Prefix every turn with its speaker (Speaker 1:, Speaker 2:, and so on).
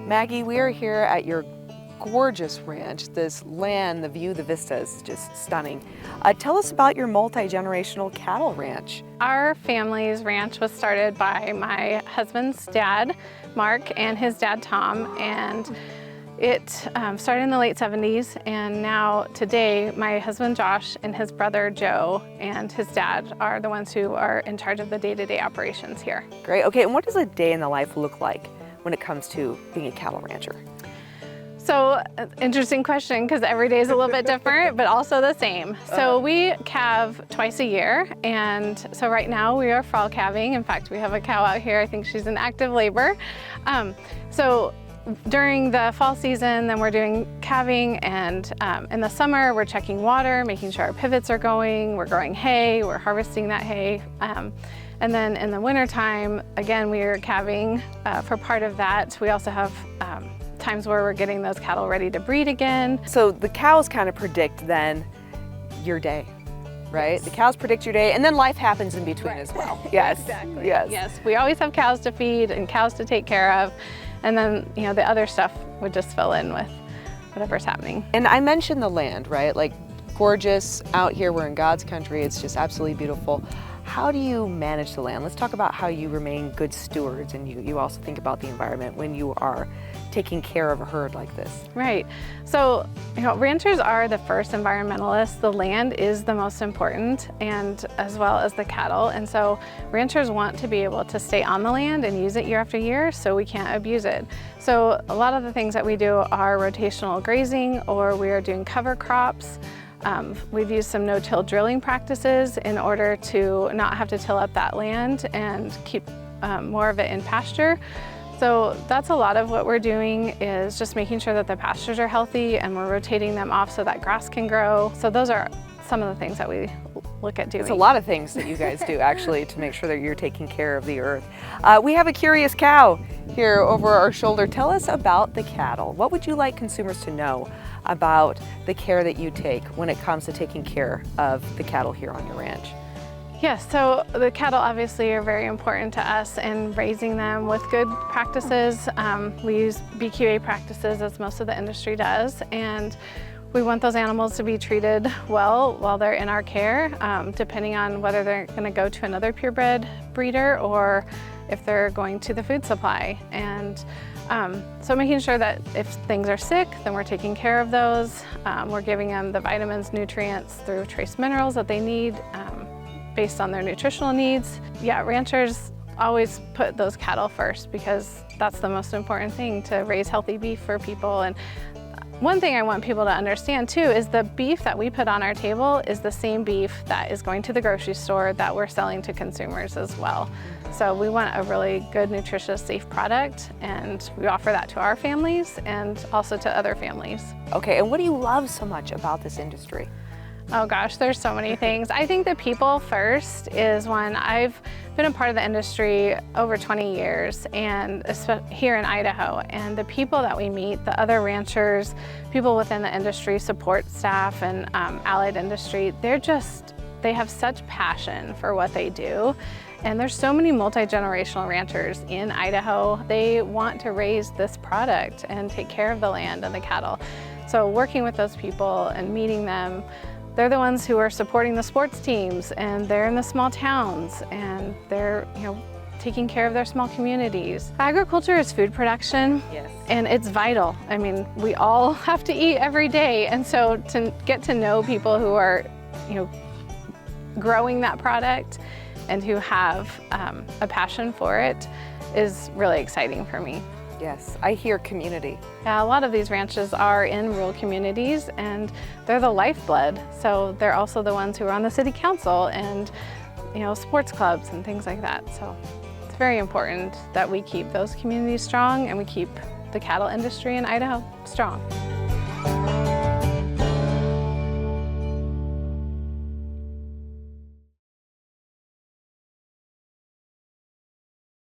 Speaker 1: Maggie, we are here at your gorgeous ranch. This land, the view, the vista is just stunning. Tell us about your multi-generational cattle ranch.
Speaker 2: Our family's ranch was started by my husband's dad, Mark, and his dad, Tom, and it started in the late 70s, and now today my husband Josh and his brother Joe and his dad are the ones who are in charge of the day-to-day operations here.
Speaker 1: Great. Okay, and what does a day in the life look like when it comes to being a cattle rancher?
Speaker 2: So, interesting question, because every day is a little bit different, but also the same. So we calve twice a year, and so right now we are fall calving. In fact, we have a cow out here. I think she's in active labor. So during the fall season, then we're doing calving, and in the summer we're checking water, making sure our pivots are going, we're growing hay, we're harvesting that hay. And then in the winter time, again, we are calving for part of that. We also have times where we're getting those cattle ready to breed again.
Speaker 1: So the cows kind of predict then your day, right?
Speaker 2: Yes.
Speaker 1: The cows predict your day, and then life happens in between as well. Yes,
Speaker 2: Exactly.
Speaker 1: yes.
Speaker 2: Yes, we always have cows to feed and cows to take care of. And then, you know, the other stuff would just fill in with whatever's happening.
Speaker 1: And I mentioned the land, right? Like gorgeous out here, we're in God's country. It's just absolutely beautiful. How do you manage the land? Let's talk about how you remain good stewards, and you also think about the environment when you are taking care of a herd like this.
Speaker 2: Right. So, you know, ranchers are the first environmentalists. The land is the most important, and as well as the cattle. And so ranchers want to be able to stay on the land and use it year after year, so we can't abuse it. So a lot of the things that we do are rotational grazing, or we are doing cover crops. We've used some no-till drilling practices in order to not have to till up that land and keep more of it in pasture. So that's a lot of what we're doing, is just making sure that the pastures are healthy, and we're rotating them off so that grass can grow. So those are some of the things that we look at doing.
Speaker 1: It's a lot of things that you guys do actually to make sure that you're taking care of the earth. We have a curious cow here over our shoulder. Tell us about the cattle. What would you like consumers to know about the care that you take when it comes to taking care of the cattle here on your ranch?
Speaker 2: Yes, so the cattle obviously are very important to us, and raising them with good practices. We use BQA practices, as most of the industry does, and we want those animals to be treated well while they're in our care, depending on whether they're going to go to another purebred breeder or if they're going to the food supply. And so making sure that if things are sick, then we're taking care of those. We're giving them the vitamins, nutrients through trace minerals that they need based on their nutritional needs. Yeah, ranchers always put those cattle first, because that's the most important thing, to raise healthy beef for people. And one thing I want people to understand too is the beef that we put on our table is the same beef that is going to the grocery store that we're selling to consumers as well. So we want a really good, nutritious, safe product, and we offer that to our families and also to other families.
Speaker 1: Okay, and what do you love so much about this industry?
Speaker 2: Oh gosh, there's so many things. I think the people first is one. I've been a part of the industry over 20 years, and here in Idaho, and the people that we meet, the other ranchers, people within the industry, support staff, and allied industry, they have such passion for what they do. And there's so many multi-generational ranchers in Idaho. They want to raise this product and take care of the land and the cattle. So working with those people and meeting them, they're the ones who are supporting the sports teams, and they're in the small towns, and they're, you know, taking care of their small communities. Agriculture is food production,
Speaker 1: Yes.
Speaker 2: and it's vital. I mean, we all have to eat every day, and so to get to know people who are, you know, growing that product and who have a passion for it is really exciting for me.
Speaker 1: Yes, I hear community.
Speaker 2: Yeah, a lot of these ranches are in rural communities, and they're the lifeblood. So they're also the ones who are on the city council and, you know, sports clubs and things like that. So it's very important that we keep those communities strong, and we keep the cattle industry in Idaho strong.